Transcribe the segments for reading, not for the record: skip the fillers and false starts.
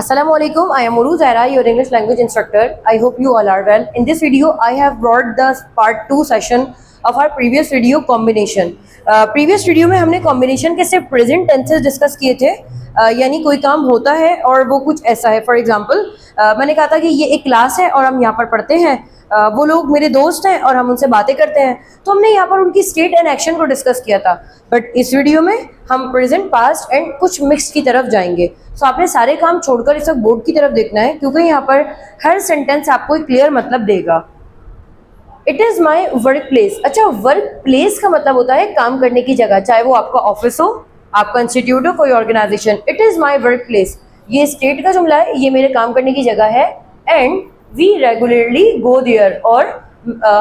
Assalamualaikum. I am Uru Zaira, your English language instructor. I hope you all are well. In this video, I have brought the part 2 session of our previous video combination. Previous video में हमने combination के सिर्फ present tenses discuss किए थे. यानी कोई काम होता है और वो कुछ ऐसा है. For example, मैंने कहा था कि ये एक क्लास है और हम यहाँ पर पढ़ते हैं. वो लोग मेरे दोस्त हैं और हम उनसे बातें करते हैं. तो हमने यहाँ पर उनकी स्टेट एंड एक्शन को डिस्कस किया था. बट इस वीडियो में हम प्रेजेंट, पास्ट एंड कुछ मिक्स की तरफ जाएंगे. सो आपने सारे काम छोड़कर इस वक्त बोर्ड की तरफ देखना है, क्योंकि यहाँ पर हर सेंटेंस आपको एक क्लियर मतलब देगा. It is my work place. अच्छा, वर्क प्लेस का मतलब होता है काम करने की जगह, चाहे वो आपका ऑफिस हो, आपका इंस्टीट्यूट हो, कोई organisation. It is my work place, ये स्टेट का जुमला है, ये मेरे काम करने की जगह है. And we regularly go there, और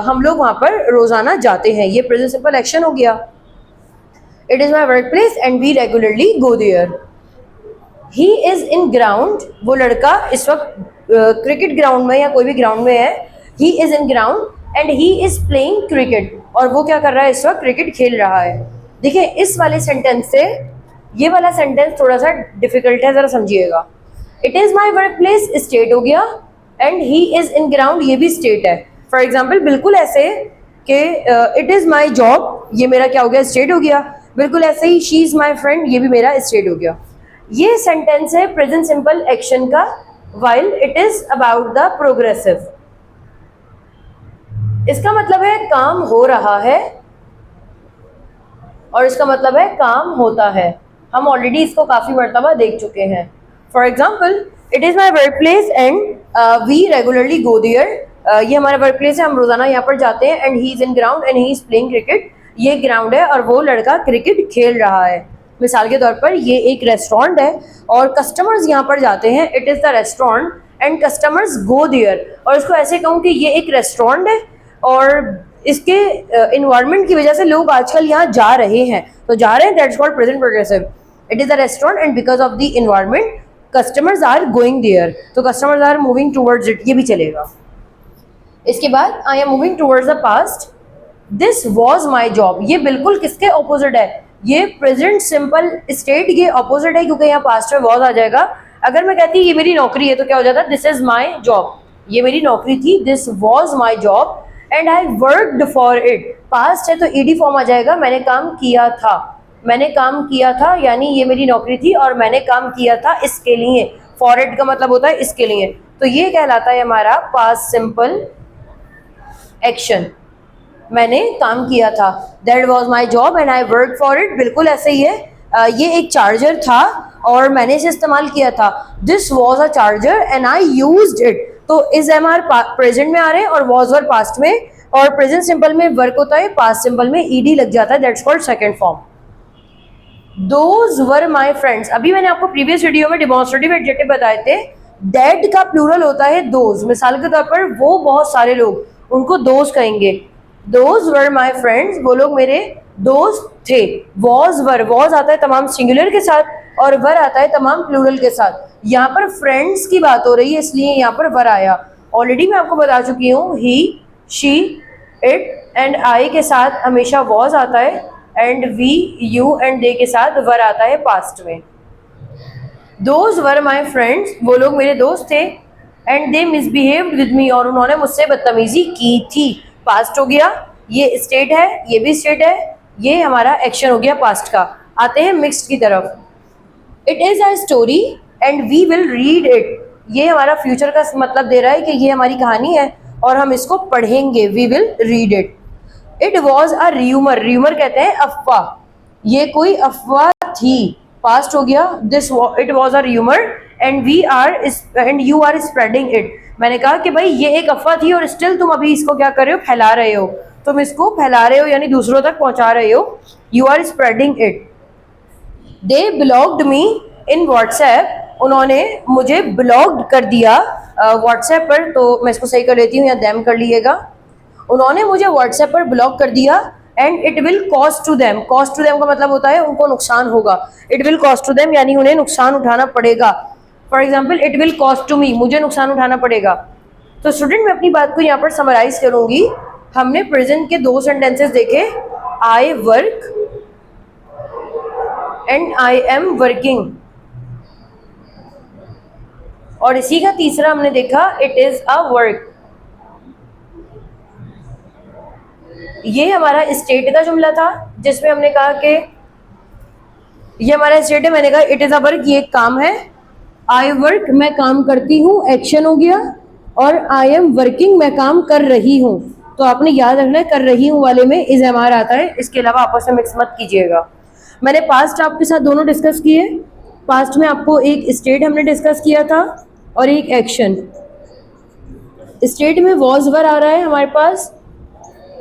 हम लोग वहाँ पर रोजाना जाते हैं. ये प्रेजेंट सिंपल एक्शन हो गया. It is my work place and we regularly go there. He is in ground, वो लड़का इस वक्त क्रिकेट ग्राउंड में या कोई भी ग्राउंड में है. ही is in ground and he is playing cricket, और वो क्या कर रहा है, इस वक्त क्रिकेट खेल रहा है. देखिए, इस वाले सेंटेंस से ये वाला सेंटेंस थोड़ा सा डिफिकल्ट है, ज़रा समझिएगा. It is my work place state हो गया, and he is in ground ये भी स्टेट है. फॉर एग्जाम्पल, बिल्कुल ऐसे कि इट इज़ माई जॉब, ये मेरा क्या हो गया, स्टेट हो गया. बिल्कुल ऐसे ही शी इज़ माई फ्रेंड, ये भी मेरा स्टेट हो गया. ये सेंटेंस है प्रेजेंट सिंपल एक्शन का, while it is about the progressive. इसका मतलब है काम हो रहा है, और इसका मतलब है काम होता है. हम ऑलरेडी इसको काफी मर्तबा देख चुके हैं. For example, it is my work place and we regularly go there. ये हमारा वर्क प्लेस है, हम रोजाना यहाँ पर जाते हैं. And he is in ground and he is playing cricket, ये ग्राउंड है और वो लड़का क्रिकेट खेल रहा है. मिसाल के तौर पर ये एक रेस्टोरेंट है और कस्टमर्स यहाँ पर जाते हैं. It is the restaurant and customers go there. और इसको ऐसे कहूँ कि ये एक रेस्टोरेंट है और इसके इन्वायरमेंट की वजह से लोग आजकल यहाँ जा रहे हैं. तो जा रहे हैं, that's called present progressive. It is the restaurant and because of the environment customers are going there. तो customers are moving towards it, ये भी चलेगा. इसके बाद I am moving towards the past. This was my job, ये बिल्कुल किसके opposite है, ये प्रेजेंट सिंपल स्टेट ये ऑपोजिट है, क्योंकि यहाँ पास्ट में वॉज आ जाएगा. अगर मैं कहती ये मेरी नौकरी है तो क्या हो जाता, दिस इज माई जॉब, ये मेरी नौकरी थी. This was my job and I worked for it. Past है तो ईडी फॉर्म आ जाएगा, मैंने काम किया था. मैंने काम किया था यानी ये मेरी नौकरी थी और मैंने काम किया था इसके लिए. फॉर इट का मतलब होता है इसके लिए. तो ये कहलाता है हमारा पास्ट सिंपल एक्शन. मैंने काम किया था. That was my job and I work for it, बिल्कुल ऐसे ही है. ये एक चार्जर था और मैंने इसे इस्तेमाल किया था. This was a charger and I used it. तो इज एम आर प्रेजेंट में आ रहे हैं और वॉज वर पास्ट में, और प्रेजेंट सिंपल में वर्क होता है, पास्ट सिंपल में ईडी लग जाता है. That's called second form. Those were my friends. अभी मैंने आपको प्रीवियस वीडियो में डिमॉन्स्ट्रेटिव एडजेक्टिव बताए थे. दैट का प्लूरल होता है दोज. मिसाल के तौर पर वो बहुत सारे लोग, उनको दोस्त कहेंगे. Those were my friends, वो लोग मेरे दोस्त थे. was were, was आता है तमाम सिंगुलर के साथ और were आता है तमाम प्लूरल के साथ. यहाँ पर फ्रेंड्स की बात हो रही है इसलिए यहाँ पर were आया. ऑलरेडी मैं आपको बता चुकी हूँ, he, she, it and I के साथ हमेशा was आता है, and we, you and they के साथ were आता है पास्ट में. Those were my friends, वो लोग मेरे दोस्त थे. and they misbehaved with me, और उन्होंने मुझसे बदतमीजी की थी. पास्ट हो गया, ये स्टेट है, ये भी स्टेट है, ये हमारा एक्शन हो गया पास्ट का. आते हैं मिक्स्ड की तरफ. It is a story and we will read it. ये हमारा फ्यूचर का मतलब दे रहा है कि ये हमारी कहानी है और हम इसको पढ़ेंगे. We will read it. It was a rumour, rumour कहते हैं अफवाह, ये कोई अफवाह थी. पास्ट हो गया. This it was a rumour and we are and you are spreading it. मैंने कहा कि भाई ये एक अफवाह थी और स्टिल तुम अभी इसको क्या कर रहे हो, फैला रहे हो. तुम इसको फैला रहे हो यानी दूसरों तक पहुंचा रहे हो. You are spreading it. They blocked me in WhatsApp, उन्होंने मुझे ब्लॉग कर दिया व्हाट्सएप पर. तो मैं इसको सही कर लेती हूँ या दैम कर लीजिएगा. उन्होंने मुझे व्हाट्सएप पर ब्लॉक कर दिया. And it will cost to them, cost to them का मतलब होता है उनको नुकसान होगा. It will cost to them यानी उन्हें नुकसान उठाना पड़ेगा. For example, it will cost to me, मुझे नुकसान उठाना पड़ेगा. तो स्टूडेंट, मैं अपनी बात को यहाँ पर समराइज करूंगी. हमने प्रेजेंट के दो सेंटेंसेस देखे, I work and I am working. और इसी का तीसरा हमने देखा इट इज अ वर्क। ये हमारा स्टेट का जुमला था जिसमें हमने कहा कि ये हमारा स्टेट है, मैंने कहा इट इज अ वर्क, ये एक काम है। आई वर्क मैं काम करती हूँ, एक्शन हो गया। और आई एम वर्किंग मैं काम कर रही हूँ। तो आपने याद रखना है कर रही हूँ वाले में इज एम आर आता है, इसके अलावा आपस में मिक्स मत कीजिएगा। मैंने पास्ट आपके साथ दोनों डिस्कस किए। पास्ट में आपको एक स्टेट हमने डिस्कस किया था और एक एक्शन। स्टेट में वॉज वर आ रहा है हमारे पास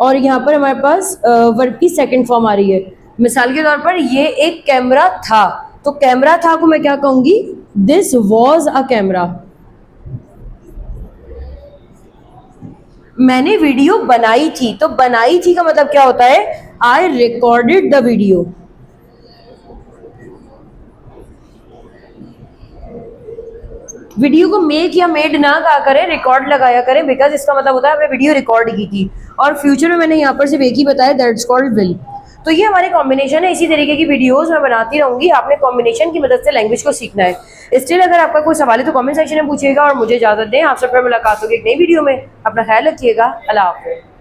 और यहाँ पर हमारे पास वर्ब की सेकंड फॉर्म आ रही है। मिसाल के तौर पर ये एक कैमरा था, तो कैमरा था को मैं क्या कहूंगी, दिस वॉज अ कैमरा। मैंने वीडियो बनाई थी, तो बनाई थी का मतलब क्या होता है, I recorded the video. Video को मेक या मेड ना कहा करें, रिकॉर्ड लगाया करें, बिकॉज इसका मतलब होता है आपने वीडियो रिकॉर्ड की थी। और फ्यूचर में मैंने यहाँ पर सिर्फ एक ही बताया, दैट्स कॉल्ड विल। तो ये हमारे कॉम्बिनेशन है, इसी तरीके की वीडियोस मैं बनाती रहूंगी, आपने कॉम्बिनेशन की मदद से लैंग्वेज को सीखना है। स्टिल अगर आपका कोई सवाल है तो कमेंट सेक्शन में पूछिएगा और मुझे इजाजत दें, आपसे फिर मुलाकात होगी एक नई वीडियो में। अपना ख्याल रखिएगा, अल्लाह हाफ़िज़।